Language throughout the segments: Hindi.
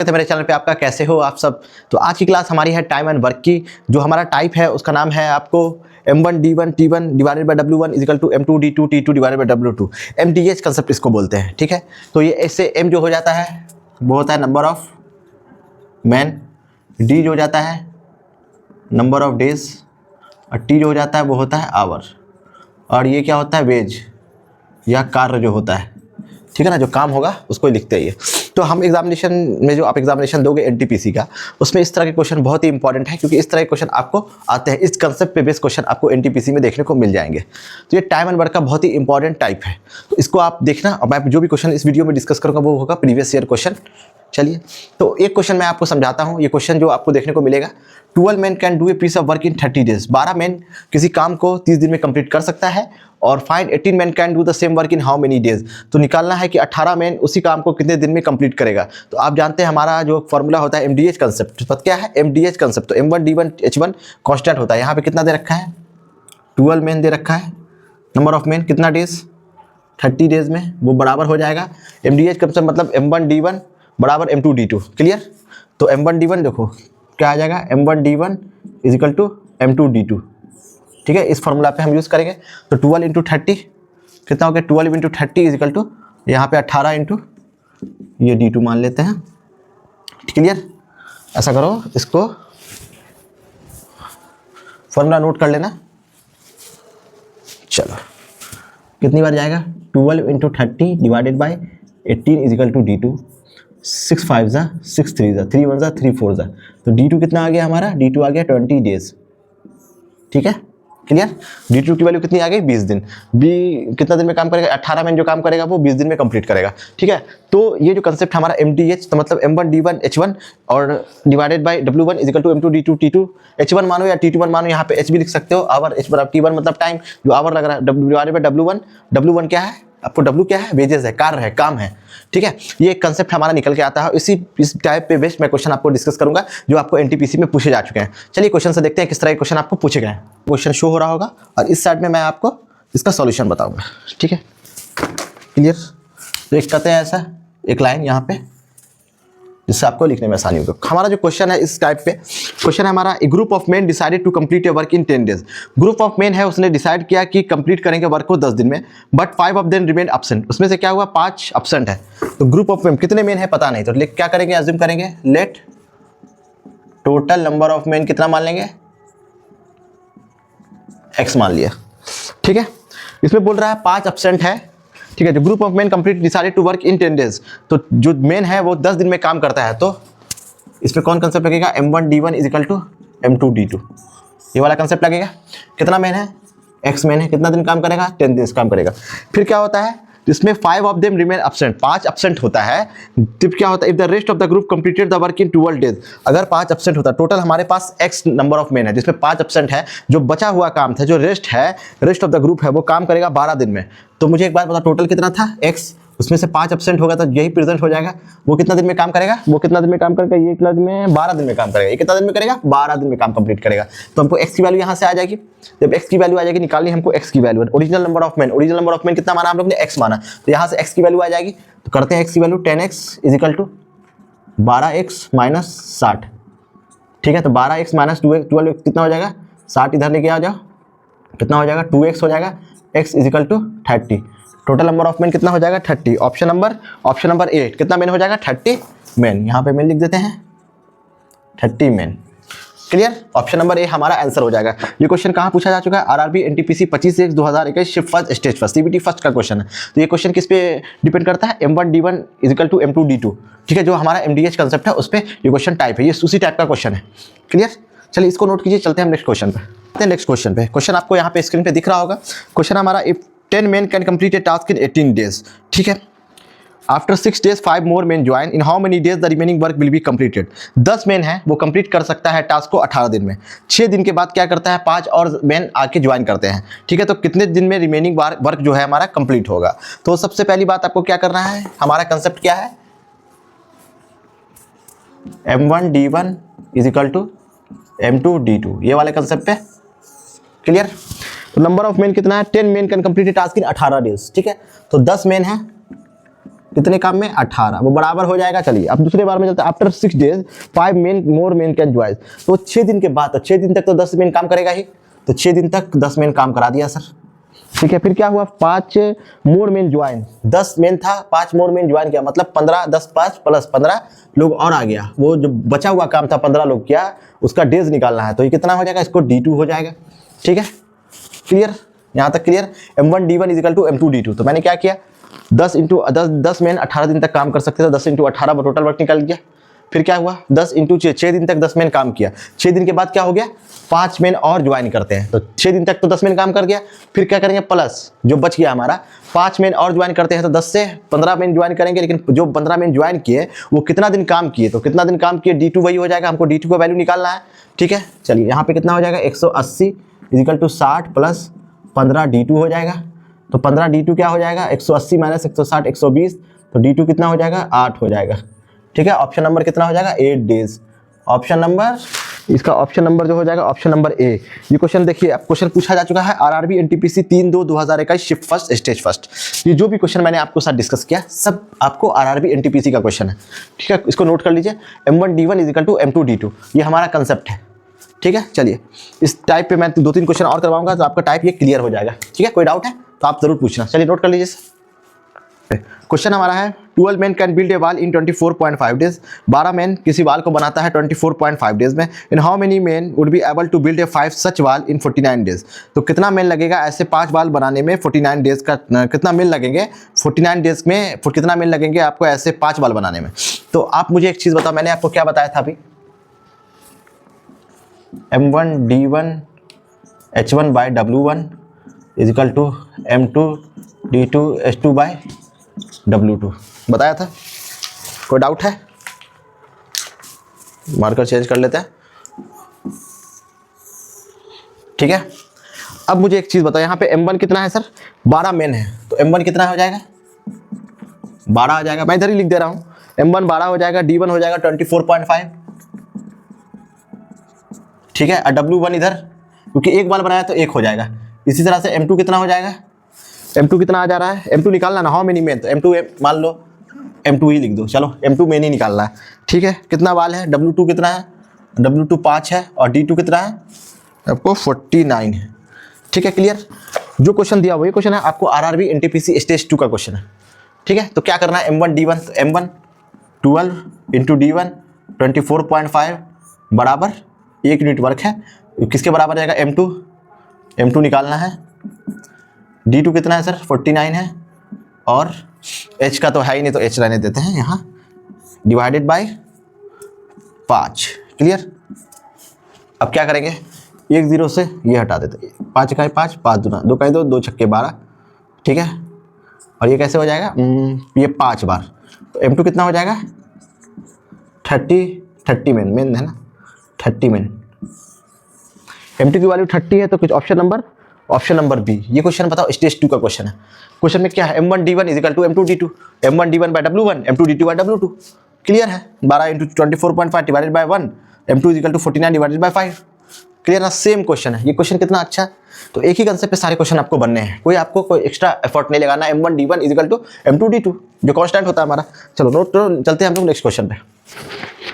तो मेरे चैनल पे आपका कैसे हो आप सब। तो आज की क्लास हमारी है टाइम एंड वर्क की। जो हमारा टाइप है उसका नाम है आपको M1D1T1 divided by W1 is equal to M2D2 T2 divided by W2। MDH concept इसको बोलते हैं, ठीक है। तो ये इससे M जो हो जाता है वो होता है नंबर ऑफ मैन, D जो हो जाता है नंबर ऑफ डेज, और T जो हो जाता है वो होता है आवर, और ये क्या होता है वेज या कार्य जो होता है, ठीक है ना, जो काम होगा उसको ही लिखते हैं ये। तो हम एग्जामिनेशन में जो आप एग्जामिनेशन दोगे एनटीपीसी का, उसमें इस तरह के क्वेश्चन बहुत ही इंपॉर्टेंट है, क्योंकि इस तरह के क्वेश्चन आपको आते हैं, इस कंसेप्ट पे बेस्ड क्वेश्चन आपको एनटीपीसी में देखने को मिल जाएंगे। तो ये टाइम एंड वर्क का बहुत ही इंपॉर्टेंट टाइप है, तो इसको आप देखना। और मैं जो भी क्वेश्चन इस वीडियो में डिस्कस करूँगा वो होगा प्रीवियस ईयर क्वेश्चन। चलिए, तो एक क्वेश्चन मैं आपको समझाता हूँ। ये क्वेश्चन जो आपको देखने को मिलेगा, 12 man can do a piece of work in 30 days. 12 man किसी काम को 30 दिन में कंप्लीट कर सकता है। और find 18 man can do the same work in how many days. तो निकालना है कि 18 मैन उसी काम को कितने दिन में कंप्लीट करेगा। तो आप जानते हैं हमारा जो फॉर्मूला होता है MDH कंसेप्ट, पता क्या है MDH कंसेप्ट। तो M1D1H1 कांस्टेंट होता है। यहाँ पे कितना दे रखा है 12 मैन दे रखा है, नंबर ऑफ मैन कितना डेज 30 डेज में, वो बराबर हो जाएगा MDH कंसेप्ट मतलब M1D1 बराबर M2D2। क्लियर। तो M1D1 देखो क्या आ जाएगा, M1D1 is equal to M2D2, ठीक है। इस फॉर्मूला पे हम यूज़ करेंगे। तो 12 इंटू 30 कितना हो गया, 12 इंटू 30 इज इक्वल टू यहाँ पे 18 इंटू ये D2 मान लेते हैं। क्लियर। ऐसा करो, इसको फॉर्मूला नोट कर लेना। चलो, कितनी बार जाएगा 12 into 30 divided by 18 is equal to D2। 6 5 जा 6 3 जा 3 1 जा 3 4 जा। तो D2 कितना आ गया हमारा, D2 आ गया 20 डेज, ठीक है। क्लियर। D2 की वैल्यू कितनी आ गई 20 दिन। बी कितना दिन में काम करेगा, 18 मैन जो काम करेगा वो 20 दिन में कंप्लीट करेगा, ठीक है। तो ये जो कंसेप्ट हमारा MDH तो मतलब M1D1H1 और divided by W1 is equal to M2D2 T2। H1 मानो या T2 मानो, यहाँ पे H भी लिख सकते हो, आवर H बराबर T1 मतलब टाइम, जो आवर लग रहा है डिवाइडेड बाय W1। W1 क्या है आपको, W क्या है वेजेस है, कार्य है, काम है, ठीक है। ये एक कंसेप्ट हमारा निकल के आता है। इस टाइप पे बेस्ड मैं क्वेश्चन आपको डिस्कस करूंगा जो आपको एनटीपीसी में पूछे जा चुके हैं। चलिए क्वेश्चन से देखते हैं किस तरह के क्वेश्चन आपको पूछे गए हैं। क्वेश्चन शो हो रहा होगा और इस साइड में मैं आपको इसका सॉल्यूशन बताऊंगा, ठीक है। क्लियर। तो एक कहते हैं ऐसा एक लाइन यहाँ पे जिससे आपको लिखने में आसानी होगा। हमारा जो क्वेश्चन है इस टाइप पे क्वेश्चन है हमारा, a group of man decided to complete a work in 10 days. Group of man है, उसने डिसाइड किया कि कंप्लीट करेंगे वर्क को 10 दिन में, but 5 of them remain absent. उसमें से क्या हुआ 5 एब्सेंट है। तो ग्रुप ऑफ मैन कितने मैन है पता नहीं, तो क्या करेंगे अज्यूम करेंगे, let total number of man कितना मान लेंगे, x मान लिया, ठीक है। इसमें बोल रहा है 5 एब्सेंट है, ठीक है। जो group of man complete decided to work in 10 days, तो जो मैन है वो 10 दिन में काम करता है। तो इसमें कौन कंसेप्ट लगेगा, M1D1 is equal to M2D2, ये वाला कंसेप्ट लगेगा। कितना मैन है, x मैन है, कितना दिन काम करेगा 10 दिन काम करेगा। फिर क्या होता है इसमें 5 of them remain absent, 5 absent होता है। तब क्या होता है, if the rest of the group completed the work in 12 days. अगर 5 एब्सेंट होता है, टोटल हमारे पास x नंबर ऑफ मैन है जिसमें 5 एब्सेंट है, जो बचा हुआ काम था, जो रेस्ट है, रेस्ट ऑफ द ग्रुप है, वो काम करेगा 12 दिन में। तो मुझे एक बात बता, टोटल कितना था x, उसमें से 5 एब्सेंट होगा तो यही प्रेजेंट हो जाएगा। वो कितना दिन में काम करेगा, वो कितना दिन में काम करेगा, ये कितना दिन में 12 दिन में काम करेगा। ये कितना दिन में करेगा 12 दिन में काम कंप्लीट करेगा। तो हमको x की वैल्यू यहाँ से आ जाएगी। जब x की वैल्यू आ जाएगी, निकालनी हमको x की value, original number of man. Original number of man कितना माना हम लोग ने, x माना, तो यहाँ से x की वैल्यू आ जाएगी। तो करते हैं x की value 10x is equal to 12x minus 60, ठीक है। तो 12x माइनस 12 कितना हो जाएगा, 60 इधर लेके आ जाओ, कितना हो जाएगा 2x हो जाएगा, x is equal to 30। Total number of man कितना हो जाएगा 30। ऑप्शन नंबर 8 कितना मैन हो जाएगा 30 मैन। यहाँ पे मैन लिख देते हैं 30 man. Clear. Option number A हमारा आंसर हो जाएगा। ये क्वेश्चन कहाँ पूछा जा चुका है, RRB NTPC 25/1/2021 shift first stage first CBT first का क्वेश्चन है। तो ये क्वेश्चन किस पे डिपेंड करता है, M1D1 is equal to M2D2, ठीक है। जो हमारा MDH कंसेप्ट है उस पर ये क्वेश्चन टाइप है, ये उसी टाइप का क्वेश्चन है। क्लियर। चलिए इसको नोट कीजिए, चलते हैं हम नेक्स्ट क्वेश्चन पे। नेक्स्ट क्वेश्चन पे क्वेश्चन आपको यहाँ पे स्क्रीन पे दिख रहा होगा। क्वेश्चन हमारा, if 10 men can complete a task in 18 days, ठीक है। After 6 days 5 more men join, in how many days the remaining work will be completed। 10 man है, वो कंप्लीट कर सकता है टास्क को 18 दिन में। 6 दिन के बाद क्या करता है, 5 और मैन आके ज्वाइन करते हैं, ठीक है। तो कितने दिन में रिमेनिंग वर्क जो है हमारा कंप्लीट होगा। तो सबसे पहली बात आपको क्या करना है, हमारा कंसेप्ट क्या है, M1D1 is equal to M2D2, ये वाले कंसेप्ट पे। क्लियर। तो नंबर ऑफ मैन कितना है, 10 man can complete task in 18 days, ठीक है। तो 10 मैन है, कितने काम में 18, वो बराबर हो जाएगा। चलिए अब दूसरे बार में चलते हैं। After 6 days 5 more men can join। तो 6 दिन के बाद, तो 6 दिन तक तो 10 मेन काम करेगा ही, तो 6 दिन तक 10 मेन काम करा दिया सर। ठीक है, फिर क्या हुआ, 5 more men ज्वाइन, 10 मेन था, 5 more men ज्वाइन किया, मतलब 15, 10 5 प्लस 15 लोग और आ गया। वो जो बचा हुआ काम था 15 लोग किया, उसका डेज निकालना है, तो ये कितना हो जाएगा, इसको D2 हो जाएगा। ठीक है, क्लियर, यहाँ तक clear. M1D1 is equal to M2D2। तो मैंने क्या किया, 10 इंटू 10 मेन 18 दिन तक काम कर सकते थे, 10 इंटू 18 टोटल वर्क निकल गया। फिर क्या हुआ, 10 इंटू 6 दिन तक 10 मेन काम किया, 6 दिन के बाद क्या हो गया, 5 मेन और ज्वाइन करते हैं, तो 6 दिन तक तो 10 मेन काम कर गया। फिर क्या करेंगे, प्लस जो बच गया हमारा 5 मेन और ज्वाइन करते हैं, तो 10 से 15 मेन ज्वाइन करेंगे। लेकिन जो 15 मेन ज्वाइन किए वो कितना दिन काम किए, तो कितना दिन काम किए, D2 वही हो जाएगा, हमको D2 का वैल्यू निकालना है। ठीक है, चलिए यहाँ पे कितना हो जाएगा, 180 इजिकल टू 60 प्लस 15 D2 हो जाएगा। तो 15 D2 क्या हो जाएगा, 180 माइनस 160 120, तो D2 कितना हो जाएगा, 8 हो जाएगा। ठीक है, ऑप्शन नंबर कितना हो जाएगा, 8 डेज। ऑप्शन नंबर, इसका ऑप्शन नंबर जो हो जाएगा ऑप्शन नंबर ए। ये क्वेश्चन देखिए, अब क्वेश्चन पूछा जा चुका है RRB NTPC 3/2/2021 shift first stage first. ये जो भी क्वेश्चन मैंने आपको साथ डिस्कस किया सब आपको आरआरबी एनटीपीसी का क्वेश्चन है। ठीक है, इसको नोट कर लीजिए, M1D1 इजिकल टू M2D2, ये हमारा कंसेप्ट है। ठीक है, चलिए इस टाइप पे मैं 2-3 क्वेश्चन और करवाऊंगा, तो आपका टाइप ये क्लियर हो जाएगा। ठीक है, कोई डाउट है तो आप जरूर पूछना। चलिए नोट कर लीजिए। क्वेश्चन हमारा है 12 men can build a wall in 24.5 days। 12 man किसी वाल को बनाता है 24.5 डेज में। In how many man would be able to build a 5 such wall in 49 days. तो कितना मैन लगेगा ऐसे 5 वाल बनाने में, 49 डेज का कितना मैन लगेंगे, 49 डेज में कितना मैन लगेंगे आपको ऐसे 5 वाल बनाने में। तो आप मुझे एक चीज़ बताओ, मैंने आपको क्या बताया था अभी, M1D1 H1 by W1 is equal to M2D2 H2 by W2 बताया था। कोई डाउट है, मार्कर चेंज कर लेते हैं। ठीक है, अब मुझे एक चीज बताओ, यहाँ पे M1 कितना है सर, 12 मेन है, तो M1 कितना हो जाएगा, 12 आ जाएगा। मैं इधर ही लिख दे रहा हूँ, M1 12 हो जाएगा, D1 हो जाएगा 24.5। ठीक है, और W1 इधर क्योंकि एक बाल बनाया तो 1 हो जाएगा। इसी तरह से M2 कितना हो जाएगा, M2 कितना आ जा रहा है, M2 निकालना ना, हाउ मेनी मेन, तो M2 मान लो M2 ही लिख दो, चलो M2 मेन ही निकालना है। ठीक है, कितना वाल है, W2 कितना है, W2 5 है, और D2 कितना है आपको 49 है। ठीक है, क्लियर। जो क्वेश्चन दिया वही क्वेश्चन है आपको, आरआरबी एनटीपीसी स्टेज 2 का क्वेश्चन है। ठीक है, तो क्या करना है, M1D1, तो M1 12 इंटू D1 24.5 बराबर 1 यूनिट वर्क है, किसके बराबर जाएगा, M2 निकालना है। D2 कितना है सर, 49 है, और H का तो है ही नहीं, तो H रहने देते हैं यहाँ, डिवाइडेड बाय 5। क्लियर। अब क्या करेंगे, 1 0 से ये हटा देते हैं, 5 इकाई 5, 5 दूना 2 इकाई 2, 2 छक्के 12। ठीक है, और ये कैसे हो जाएगा, ये 5 बार, तो M2 कितना हो जाएगा, 30 मेन है ना, 30 मेन। M2 की वैल्यू 30 है, तो कुछ ऑप्शन नंबर बी। ये क्वेश्चन बताओ स्टेज 2 का क्वेश्चन है। क्वेश्चन में क्या है, M1D1 is equal to M2D2, M1D1 by W1, M2D2 by W2। Clear है, 12 into 24.5 divided by 1, M2 is equal to 49 divided by 5। Clear ना, सेम क्वेश्चन है। ये क्वेश्चन कितना अच्छा है, तो एक ही कंसेप्ट पे सारे क्वेश्चन आपको बनने हैं, कोई आपको कोई एक्स्ट्रा एफर्ट नहीं लगाना। M1D1 इजिकल टू M2D2 जो कांस्टेंट होता है हमारा। चलो नोट चलते हैं हम लोग नेक्स्ट क्वेश्चन पे।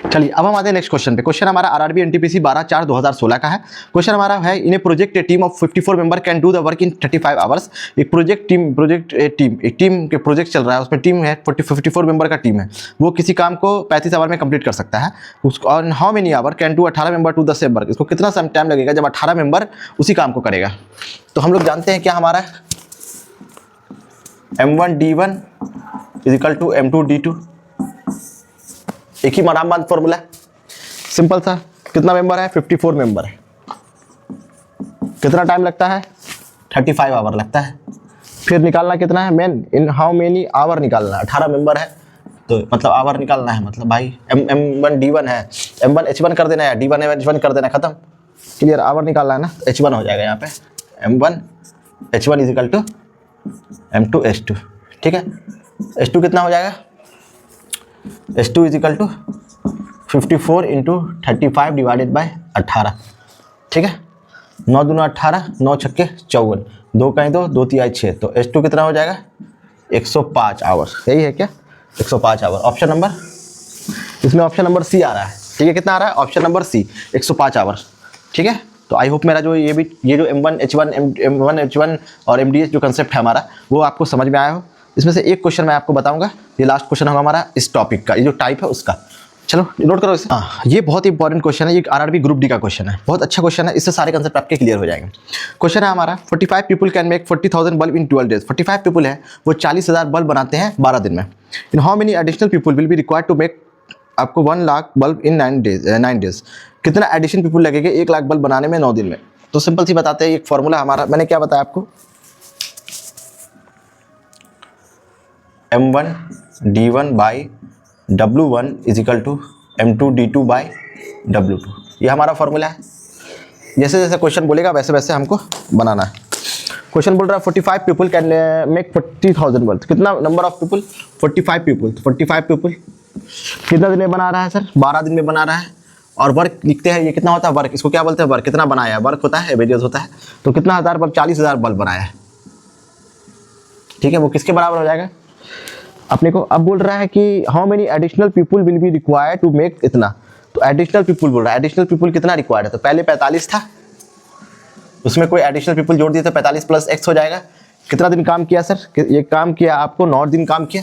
चलिए अब हम आते हैं नेक्स्ट क्वेश्चन पे। क्वेश्चन हमारा आरआरबी एनटीपीसी 12/4/2016 का है। क्वेश्चन हमारा है, in a project a team of 54 member can do the work in 35 hours. एक टीम के प्रोजेक्ट चल रहा है, उसमें टीम है 54 मेंबर का टीम है, वो किसी काम को 35 आवर में कंप्लीट कर सकता है। उसको और how many hour can do 18 member to 10 member, इसको कितना टाइम लगेगा जब 18 मेंबर उसी काम को करेगा। तो हम लोग जानते हैं क्या हमारा M1D1 इजिकल टू M2D2, एक ही मरामबाद फॉर्मूला है, सिंपल सा। कितना मेंबर है, 54 मेंबर है, कितना टाइम लगता है, 35 आवर लगता है। फिर निकालना कितना है, men in how many hour निकालना, 18 मेंबर है तो मतलब आवर निकालना है, मतलब भाई M1D1 है, M1 H1 कर देना है, D1 H1 कर देना, खत्म। क्लियर, आवर निकालना है ना, तो H1 हो जाएगा यहाँ पे, M1 H1 is equal to M2 H2। ठीक है, H2 कितना हो जाएगा, H2 is equal to 54 into 35 divided by 18। ठीक है, 9 दूना 18, 9 छक्के 54, 2 कहीं 2, 2 तिहाई 6, तो H2 कितना हो जाएगा 105 आवर। यही है क्या, 105 आवर। ऑप्शन नंबर, इसमें ऑप्शन नंबर सी आ रहा है। ठीक है, कितना आ रहा है? Option number C, 105 hour. ठीक है, तो आई होप मेरा जो ये जो M1 H1 M1 H1 और MDH जो कंसेप्ट है हमारा, वो आपको समझ में आया हो। इसमें से एक क्वेश्चन मैं आपको बताऊंगा, ये लास्ट क्वेश्चन होगा हमारा इस टॉपिक का, ये जो टाइप है उसका। चलो नोट करो इसे। हाँ, ये बहुत ही इंपॉर्टेंट क्वेश्चन है, ये आरआरबी ग्रुप डी का क्वेश्चन है, बहुत अच्छा क्वेश्चन है, इससे सारे कंसेप्ट आपके क्लियर हो जाएंगे। क्वेश्चन है हमारा 45 people can make 40,000 bulb in 12 days. 45 people है, वो 40,000 बल्ब बनाते हैं 12 दिन में। In how many additional people will be required to make आपको 1 लाख बल्ब इन 9 डेज। कितना एडिशन पीपल लगेगा 1 लाख बल्ब बनाने में 9 दिन में? तो सिंपल सी बताते हैं, एक फॉर्मूला हमारा, मैंने क्या बताया आपको, M1 D1 by W1 is equal to M2 D2 by W2। ये हमारा फॉर्मूला है। जैसे जैसे क्वेश्चन बोलेगा वैसे वैसे हमको बनाना है। क्वेश्चन बोल रहा है 45 पीपल कैन मेक 40,000 बल्ब। कितना number of people? 45 people. 45 people कितना दिन में बना रहा है सर? 12 दिन में बना रहा है। और वर्क लिखते हैं, ये कितना होता है वर्क, इसको क्या बोलते हैं वर्क, कितना बनाया है, वर्क होता है एवरेज होता है। तो कितना हज़ार बल्ब? 40,000 बल्ब बनाया है। ठीक है, वो किसके बराबर हो जाएगा अपने को? अब बोल रहा है कि how many additional people will be required to make इतना। तो एडिशनल पीपल बोल रहा है, एडिशनल पीपल कितना रिक्वायर्ड है? तो पहले 45 था, उसमें कोई एडिशनल पीपल जोड़ दिए तो 45 प्लस x हो जाएगा। कितना दिन काम किया सर? ये काम किया आपको 9 दिन काम किया।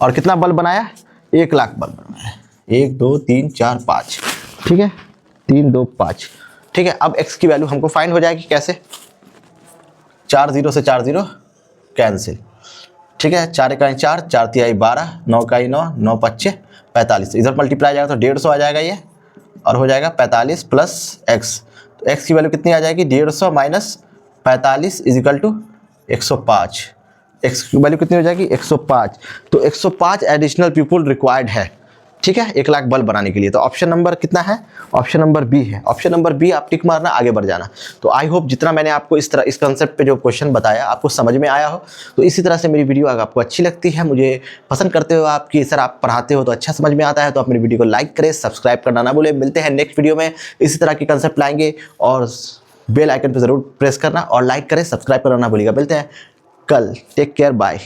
और कितना बल्ब बनाया? 1 लाख बल्ब बनाया। 1 2 3 4 5। ठीक है, 3 2 5। ठीक है, अब x की वैल्यू हमको फाइंड हो जाएगी कैसे? 4 0 से 4 0 कैंसिल। ठीक है, 4 1 4, 4 3 12, 9 1 9, 9 5 45। इधर मल्टीप्लाई जाएगा तो 150 आ जाएगा ये, और हो जाएगा 45 प्लस x। तो x की वैल्यू कितनी आ जाएगी? 150 minus 45 is equal to 105। x की वैल्यू कितनी हो जाएगी? 105। तो 105 एडिशनल पीपल रिक्वायर्ड है। ठीक है, 1 लाख बल्ब बनाने के लिए। तो ऑप्शन नंबर कितना है? ऑप्शन नंबर बी है। ऑप्शन नंबर बी आप टिक मारना, आगे बढ़ जाना। तो आई होप जितना मैंने आपको इस तरह इस कंसेप्ट पे जो क्वेश्चन बताया आपको समझ में आया हो। तो इसी तरह से मेरी वीडियो अगर आपको अच्छी लगती है, मुझे पसंद करते हो आपकी, सर आप पढ़ाते हो तो अच्छा समझ में आता है, तो आप मेरी वीडियो को लाइक करें, सब्सक्राइब करना ना भूलें। मिलते हैं नेक्स्ट वीडियो में, इसी तरह के कंसेप्ट लाएंगे। और बेल आइकन पर जरूर प्रेस करना और लाइक करें, सब्सक्राइब करना ना भूलिएगा। मिलते हैं कल, टेक केयर, बाय।